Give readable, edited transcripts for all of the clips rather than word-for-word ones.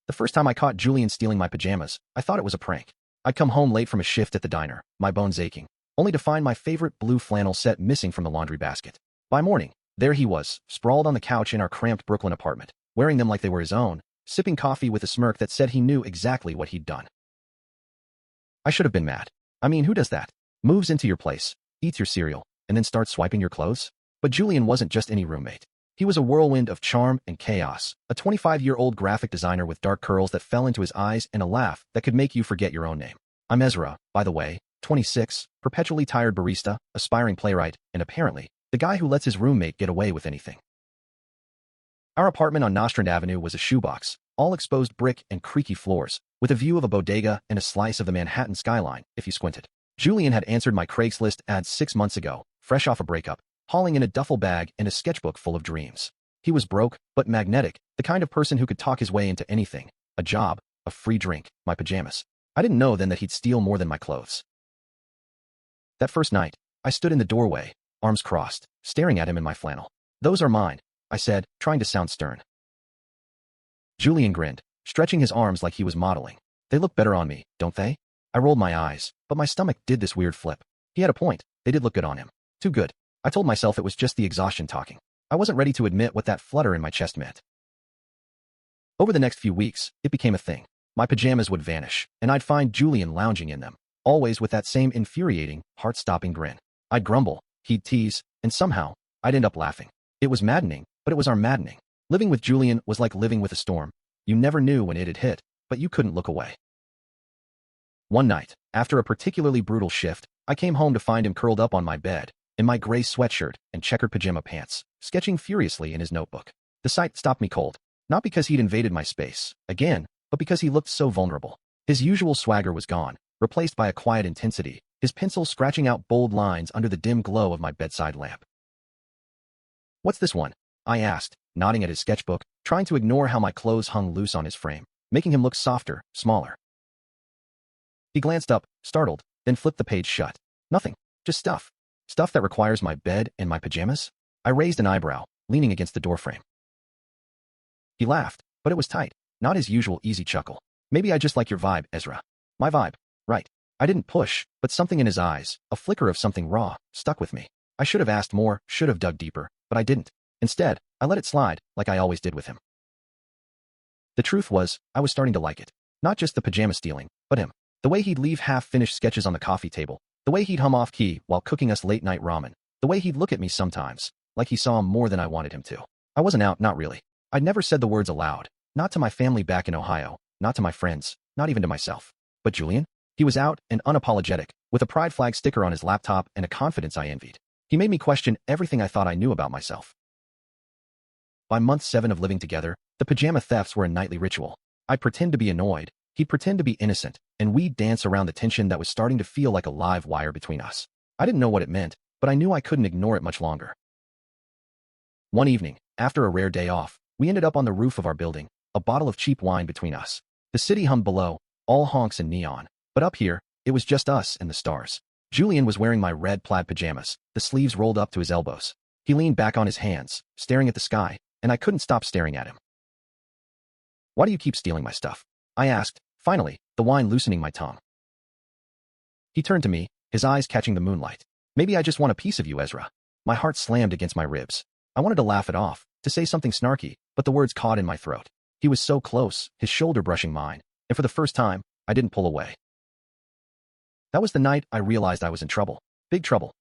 The first time I caught Julian stealing my pajamas, I thought it was a prank. I'd come home late from a shift at the diner, my bones aching, only to find my favorite blue flannel set missing from the laundry basket. By morning, there he was, sprawled on the couch in our cramped Brooklyn apartment, wearing them like they were his own, sipping coffee with a smirk that said he knew exactly what he'd done. I should have been mad. I mean, who does that? Moves into your place, eats your cereal, and then starts swiping your clothes? But Julian wasn't just any roommate. He was a whirlwind of charm and chaos, a 25-year-old graphic designer with dark curls that fell into his eyes and a laugh that could make you forget your own name. I'm Ezra, by the way, 26, perpetually tired barista, aspiring playwright, and apparently, the guy who lets his roommate get away with anything. Our apartment on Nostrand Avenue was a shoebox, all exposed brick and creaky floors, with a view of a bodega and a slice of the Manhattan skyline, if you squinted. Julian had answered my Craigslist ad 6 months ago, fresh off a breakup, hauling in a duffel bag and a sketchbook full of dreams. He was broke, but magnetic, the kind of person who could talk his way into anything: a job, a free drink, my pajamas. I didn't know then that he'd steal more than my clothes. That first night, I stood in the doorway, arms crossed, staring at him in my flannel. "Those are mine," I said, trying to sound stern. Julian grinned, stretching his arms like he was modeling. "They look better on me, don't they?" I rolled my eyes, but my stomach did this weird flip. He had a point. They did look good on him. Too good. I told myself it was just the exhaustion talking. I wasn't ready to admit what that flutter in my chest meant. Over the next few weeks, it became a thing. My pajamas would vanish, and I'd find Julian lounging in them, always with that same infuriating, heart-stopping grin. I'd grumble, he'd tease, and somehow, I'd end up laughing. It was maddening, but it was our maddening. Living with Julian was like living with a storm. You never knew when it had hit, but you couldn't look away. One night, after a particularly brutal shift, I came home to find him curled up on my bed, in my gray sweatshirt and checkered pajama pants, sketching furiously in his notebook. The sight stopped me cold, not because he'd invaded my space, again, but because he looked so vulnerable. His usual swagger was gone, replaced by a quiet intensity, his pencil scratching out bold lines under the dim glow of my bedside lamp. "What's this one?" I asked, nodding at his sketchbook, trying to ignore how my clothes hung loose on his frame, making him look softer, smaller. He glanced up, startled, then flipped the page shut. "Nothing. Just stuff. Stuff that requires my bed and my pajamas?" I raised an eyebrow, leaning against the doorframe. He laughed, but it was tight, not his usual easy chuckle. "Maybe I just like your vibe, Ezra." My vibe. Right. I didn't push, but something in his eyes, a flicker of something raw, stuck with me. I should have asked more, should have dug deeper, but I didn't. Instead, I let it slide, like I always did with him. The truth was, I was starting to like it. Not just the pajama stealing, but him. The way he'd leave half-finished sketches on the coffee table, the way he'd hum off-key while cooking us late-night ramen, the way he'd look at me sometimes, like he saw more than I wanted him to. I wasn't out, not really. I'd never said the words aloud, not to my family back in Ohio, not to my friends, not even to myself. But Julian? He was out and unapologetic, with a pride flag sticker on his laptop and a confidence I envied. He made me question everything I thought I knew about myself. By month 7 of living together, the pajama thefts were a nightly ritual. I'd pretend to be annoyed, he'd pretend to be innocent, and we'd dance around the tension that was starting to feel like a live wire between us. I didn't know what it meant, but I knew I couldn't ignore it much longer. One evening, after a rare day off, we ended up on the roof of our building, a bottle of cheap wine between us. The city hummed below, all honks and neon, but up here, it was just us and the stars. Julian was wearing my red plaid pajamas, the sleeves rolled up to his elbows. He leaned back on his hands, staring at the sky, and I couldn't stop staring at him. "Why do you keep stealing my stuff?" I asked, finally, the wine loosening my tongue. He turned to me, his eyes catching the moonlight. "Maybe I just want a piece of you, Ezra." My heart slammed against my ribs. I wanted to laugh it off, to say something snarky, but the words caught in my throat. He was so close, his shoulder brushing mine, and for the first time, I didn't pull away. That was the night I realized I was in trouble. Big trouble.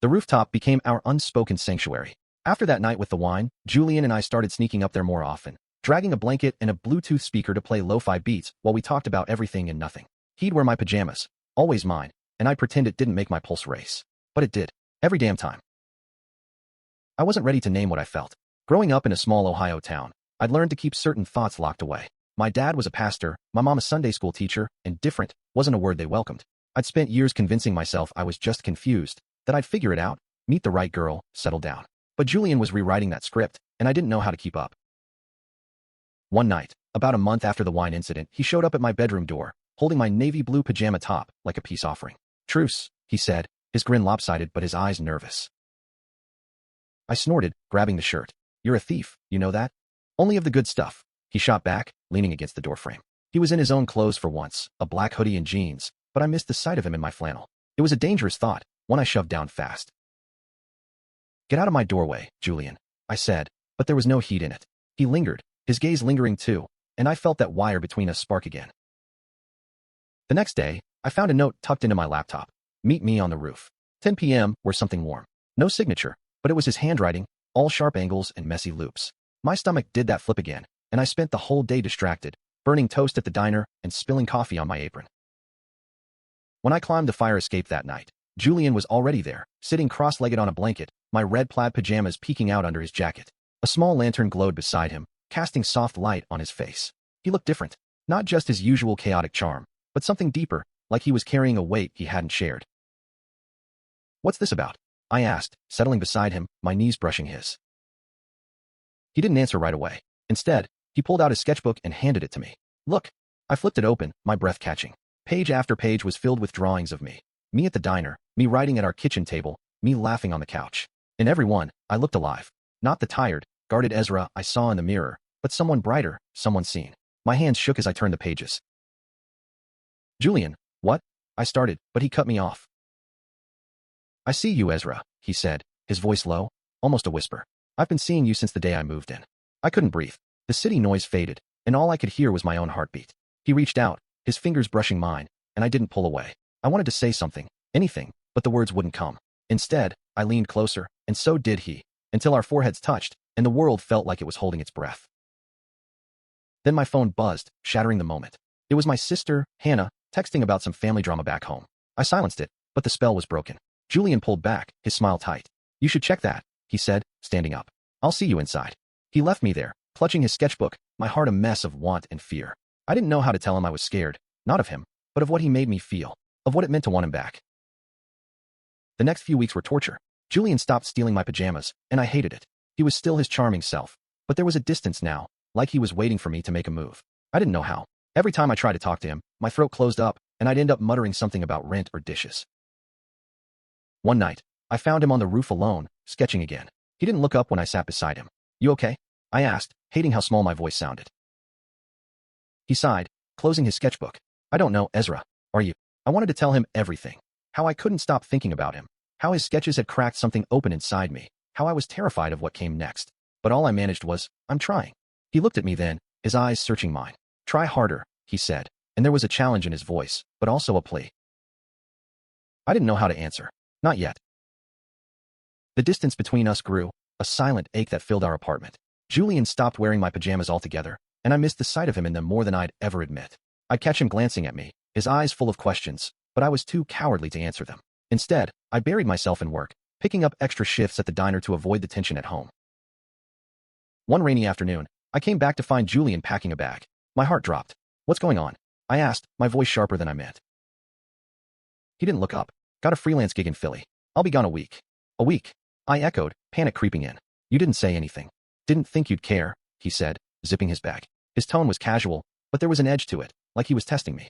The rooftop became our unspoken sanctuary. After that night with the wine, Julian and I started sneaking up there more often, dragging a blanket and a Bluetooth speaker to play lo-fi beats while we talked about everything and nothing. He'd wear my pajamas, always mine, and I'd pretend it didn't make my pulse race. But it did. Every damn time. I wasn't ready to name what I felt. Growing up in a small Ohio town, I'd learned to keep certain thoughts locked away. My dad was a pastor, my mom a Sunday school teacher, and different wasn't a word they welcomed. I'd spent years convincing myself I was just confused, that I'd figure it out, meet the right girl, settle down. But Julian was rewriting that script, and I didn't know how to keep up. One night, about a month after the wine incident, he showed up at my bedroom door, holding my navy blue pajama top like a peace offering. "Truce," he said, his grin lopsided but his eyes nervous. I snorted, grabbing the shirt. "You're a thief, you know that? Only of the good stuff." he shot back, leaning against the doorframe. He was in his own clothes for once, a black hoodie and jeans, but I missed the sight of him in my flannel. It was a dangerous thought, one I shoved down fast. "Get out of my doorway, Julian," I said, but there was no heat in it. He lingered, his gaze lingering too, and I felt that wire between us spark again. The next day, I found a note tucked into my laptop. "Meet me on the roof. 10 p.m. or something warm." No signature, but it was his handwriting, all sharp angles and messy loops. My stomach did that flip again, and I spent the whole day distracted, burning toast at the diner and spilling coffee on my apron. When I climbed the fire escape that night, Julian was already there, sitting cross-legged on a blanket, my red plaid pajamas peeking out under his jacket. A small lantern glowed beside him, casting soft light on his face. He looked different, not just his usual chaotic charm, but something deeper, like he was carrying a weight he hadn't shared. "What's this about?" I asked, settling beside him, my knees brushing his. He didn't answer right away. Instead, he pulled out his sketchbook and handed it to me. "Look." I flipped it open, my breath catching. Page after page was filled with drawings of me. Me at the diner, me writing at our kitchen table, me laughing on the couch. In every one, I looked alive. Not the tired, guarded Ezra I saw in the mirror, but someone brighter, someone seen. My hands shook as I turned the pages. "Julian, what?" I started, but he cut me off. "I see you, Ezra," he said, his voice low, almost a whisper. "I've been seeing you since the day I moved in." I couldn't breathe. The city noise faded, and all I could hear was my own heartbeat. He reached out, his fingers brushing mine, and I didn't pull away. I wanted to say something, anything, but the words wouldn't come. Instead, I leaned closer, and so did he, until our foreheads touched, and the world felt like it was holding its breath. Then my phone buzzed, shattering the moment. It was my sister, Hannah, texting about some family drama back home. I silenced it, but the spell was broken. Julian pulled back, his smile tight. "You should check that," he said, standing up. "I'll see you inside." He left me there, clutching his sketchbook, my heart a mess of want and fear. I didn't know how to tell him I was scared, not of him, but of what he made me feel, of what it meant to want him back. The next few weeks were torture. Julian stopped stealing my pajamas, and I hated it. He was still his charming self, but there was a distance now, like he was waiting for me to make a move. I didn't know how. Every time I tried to talk to him, my throat closed up, and I'd end up muttering something about rent or dishes. One night, I found him on the roof alone, sketching again. He didn't look up when I sat beside him. "You okay?" I asked, hating how small my voice sounded. He sighed, closing his sketchbook. "I don't know, Ezra. Are you?" I wanted to tell him everything. How I couldn't stop thinking about him. How his sketches had cracked something open inside me. How I was terrified of what came next. But all I managed was, "I'm trying." He looked at me then, his eyes searching mine. "Try harder," he said, and there was a challenge in his voice, but also a plea. I didn't know how to answer. Not yet. The distance between us grew, a silent ache that filled our apartment. Julian stopped wearing my pajamas altogether, and I missed the sight of him in them more than I'd ever admit. I'd catch him glancing at me, his eyes full of questions, but I was too cowardly to answer them. Instead, I buried myself in work, picking up extra shifts at the diner to avoid the tension at home. One rainy afternoon, I came back to find Julian packing a bag. My heart dropped. "What's going on?" I asked, my voice sharper than I meant. He didn't look up. "Got a freelance gig in Philly. I'll be gone a week." "A week?" I echoed, panic creeping in. "You didn't say anything." "Didn't think you'd care," he said, zipping his bag. His tone was casual, but there was an edge to it, like he was testing me.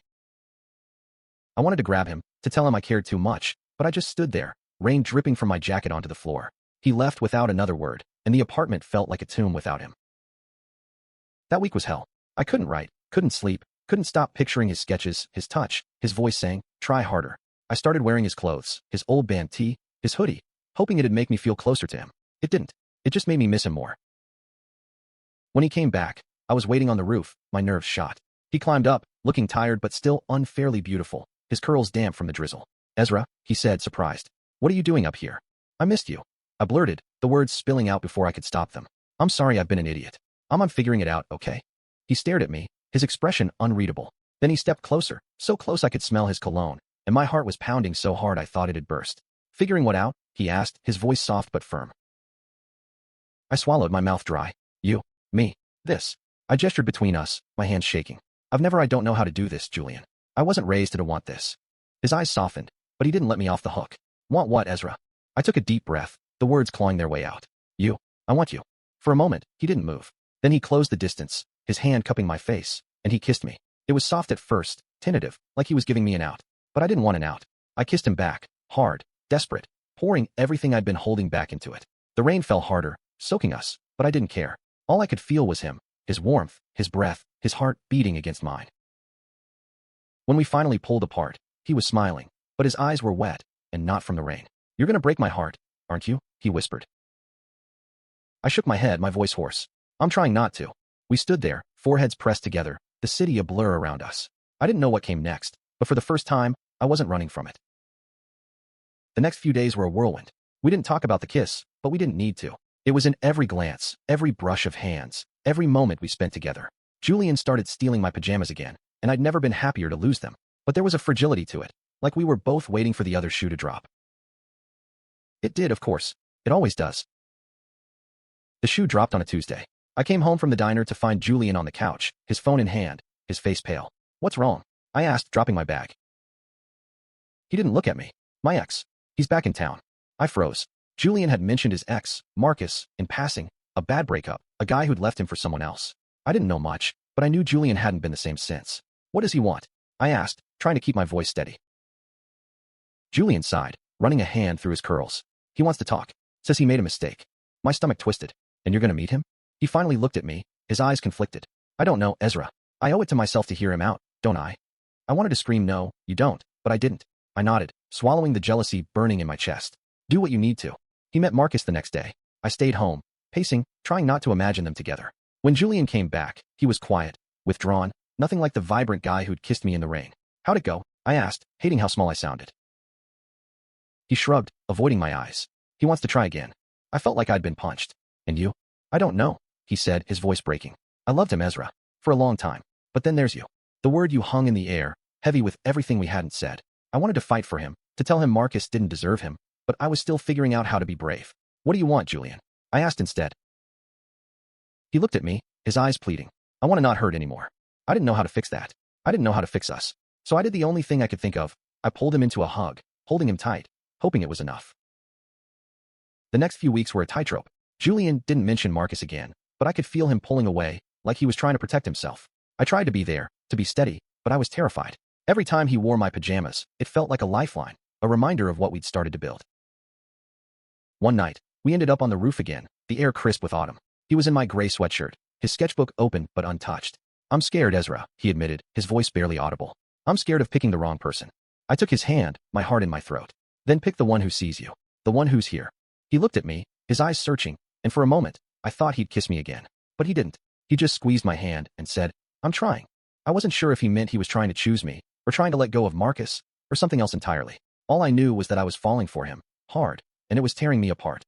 I wanted to grab him, to tell him I cared too much, but I just stood there, rain dripping from my jacket onto the floor. He left without another word, and the apartment felt like a tomb without him. That week was hell. I couldn't write, couldn't sleep, couldn't stop picturing his sketches, his touch, his voice saying, "Try harder." I started wearing his clothes, his old band tee, his hoodie, hoping it'd make me feel closer to him. It didn't. It just made me miss him more. When he came back, I was waiting on the roof, my nerves shot. He climbed up, looking tired but still unfairly beautiful, his curls damp from the drizzle. "Ezra," he said, surprised. "What are you doing up here?" "I missed you." I blurted, the words spilling out before I could stop them. "I'm sorry I've been an idiot. I'm figuring it out, okay?" He stared at me, his expression unreadable. Then he stepped closer, so close I could smell his cologne, and my heart was pounding so hard I thought it'd burst. "Figuring what out?" he asked, his voice soft but firm. I swallowed, my mouth dry. "You, me, this." I gestured between us, my hands shaking. I don't know how to do this, Julian. I wasn't raised to want this." His eyes softened, but he didn't let me off the hook. "Want what, Ezra?" I took a deep breath, the words clawing their way out. "You. I want you." For a moment, he didn't move. Then he closed the distance, his hand cupping my face, and he kissed me. It was soft at first, tentative, like he was giving me an out. But I didn't want an out. I kissed him back, hard, desperate, pouring everything I'd been holding back into it. The rain fell harder, soaking us, but I didn't care. All I could feel was him, his warmth, his breath, his heart beating against mine. When we finally pulled apart, he was smiling, but his eyes were wet, and not from the rain. "You're gonna break my heart, aren't you?" he whispered. I shook my head, my voice hoarse. "I'm trying not to." We stood there, foreheads pressed together, the city a blur around us. I didn't know what came next, but for the first time, I wasn't running from it. The next few days were a whirlwind. We didn't talk about the kiss, but we didn't need to. It was in every glance, every brush of hands, every moment we spent together. Julian started stealing my pajamas again, and I'd never been happier to lose them. But there was a fragility to it, like we were both waiting for the other shoe to drop. It did, of course. It always does. The shoe dropped on a Tuesday. I came home from the diner to find Julian on the couch, his phone in hand, his face pale. "What's wrong?" I asked, dropping my bag. He didn't look at me. "My ex. He's back in town." I froze. Julian had mentioned his ex, Marcus, in passing, a bad breakup, a guy who'd left him for someone else. I didn't know much, but I knew Julian hadn't been the same since. "What does he want?" I asked, trying to keep my voice steady. Julian sighed, running a hand through his curls. "He wants to talk. Says he made a mistake." My stomach twisted. "And you're gonna meet him?" He finally looked at me, his eyes conflicted. "I don't know, Ezra. I owe it to myself to hear him out, don't I?" I wanted to scream no, you don't, but I didn't. I nodded, swallowing the jealousy burning in my chest. "Do what you need to." He met Marcus the next day. I stayed home, pacing, trying not to imagine them together. When Julian came back, he was quiet, withdrawn, nothing like the vibrant guy who'd kissed me in the rain. "How'd it go?" I asked, hating how small I sounded. He shrugged, avoiding my eyes. "He wants to try again." I felt like I'd been punched. "And you?" "I don't know," he said, his voice breaking. "I loved him, Ezra, for a long time. But then there's you." The word "you" hung in the air, heavy with everything we hadn't said. I wanted to fight for him, to tell him Marcus didn't deserve him, but I was still figuring out how to be brave. "What do you want, Julian?" I asked instead. He looked at me, his eyes pleading. "I want to not hurt anymore." I didn't know how to fix that. I didn't know how to fix us. So I did the only thing I could think of. I pulled him into a hug, holding him tight, hoping it was enough. The next few weeks were a tightrope. Julian didn't mention Marcus again, but I could feel him pulling away, like he was trying to protect himself. I tried to be there, to be steady, but I was terrified. Every time he wore my pajamas, it felt like a lifeline, a reminder of what we'd started to build. One night, we ended up on the roof again, the air crisp with autumn. He was in my gray sweatshirt, his sketchbook open but untouched. "I'm scared, Ezra," he admitted, his voice barely audible. "I'm scared of picking the wrong person." I took his hand, my heart in my throat. "Then pick the one who sees you. The one who's here." He looked at me, his eyes searching, and for a moment, I thought he'd kiss me again. But he didn't. He just squeezed my hand and said, "I'm trying." I wasn't sure if he meant he was trying to choose me, or trying to let go of Marcus, or something else entirely. All I knew was that I was falling for him, hard, and it was tearing me apart.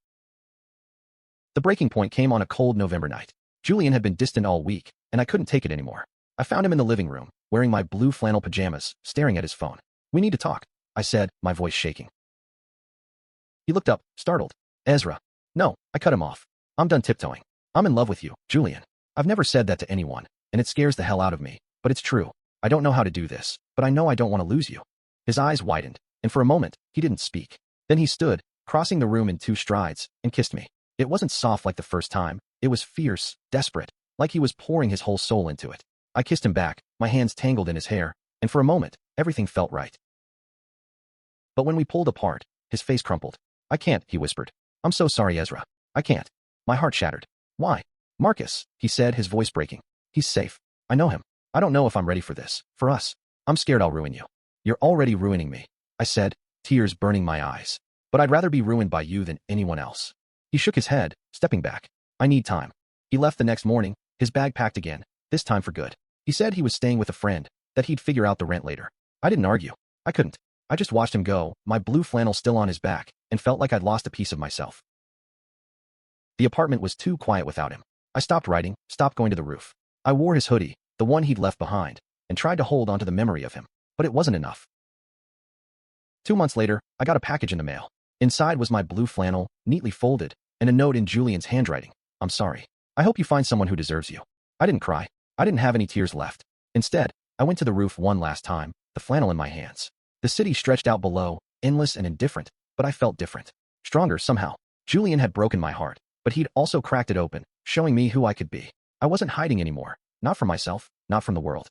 The breaking point came on a cold November night. Julian had been distant all week, and I couldn't take it anymore. I found him in the living room, wearing my blue flannel pajamas, staring at his phone. "We need to talk," I said, my voice shaking. He looked up, startled. "Ezra." "No," I cut him off. "I'm done tiptoeing. I'm in love with you, Julian." I've never said that to anyone, and it scares the hell out of me, but it's true. I don't know how to do this, but I know I don't want to lose you. His eyes widened, and for a moment, he didn't speak. Then he stood, crossing the room in 2 strides, and kissed me. It wasn't soft like the first time. It was fierce, desperate, like he was pouring his whole soul into it. I kissed him back, my hands tangled in his hair, and for a moment, everything felt right. But when we pulled apart, his face crumpled. "I can't," he whispered. "I'm so sorry, Ezra. I can't." My heart shattered. "Why?" "Marcus," he said, his voice breaking. "He's safe. I know him. I don't know if I'm ready for this, for us. I'm scared I'll ruin you." "You're already ruining me," I said, tears burning my eyes. "But I'd rather be ruined by you than anyone else." He shook his head, stepping back. "I need time." He left the next morning, his bag packed again, this time for good. He said he was staying with a friend, that he'd figure out the rent later. I didn't argue. I couldn't. I just watched him go, my blue flannel still on his back, and felt like I'd lost a piece of myself. The apartment was too quiet without him. I stopped writing, stopped going to the roof. I wore his hoodie, the one he'd left behind, and tried to hold onto the memory of him, but it wasn't enough. 2 months later, I got a package in the mail. Inside was my blue flannel, neatly folded, and a note in Julian's handwriting. "I'm sorry. I hope you find someone who deserves you." I didn't cry. I didn't have any tears left. Instead, I went to the roof one last time, the flannel in my hands. The city stretched out below, endless and indifferent, but I felt different. Stronger somehow. Julian had broken my heart, but he'd also cracked it open, showing me who I could be. I wasn't hiding anymore. Not from myself, not from the world.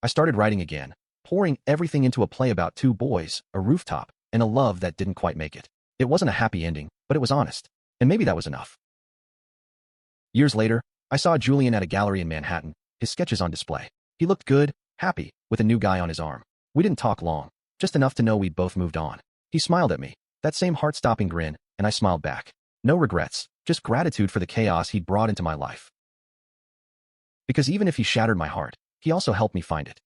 I started writing again, pouring everything into a play about 2 boys, a rooftop, and a love that didn't quite make it. It wasn't a happy ending, but it was honest. And maybe that was enough. Years later, I saw Julian at a gallery in Manhattan, his sketches on display. He looked good, happy, with a new guy on his arm. We didn't talk long, just enough to know we'd both moved on. He smiled at me, that same heart-stopping grin, and I smiled back. No regrets, just gratitude for the chaos he'd brought into my life. Because even if he shattered my heart, he also helped me find it.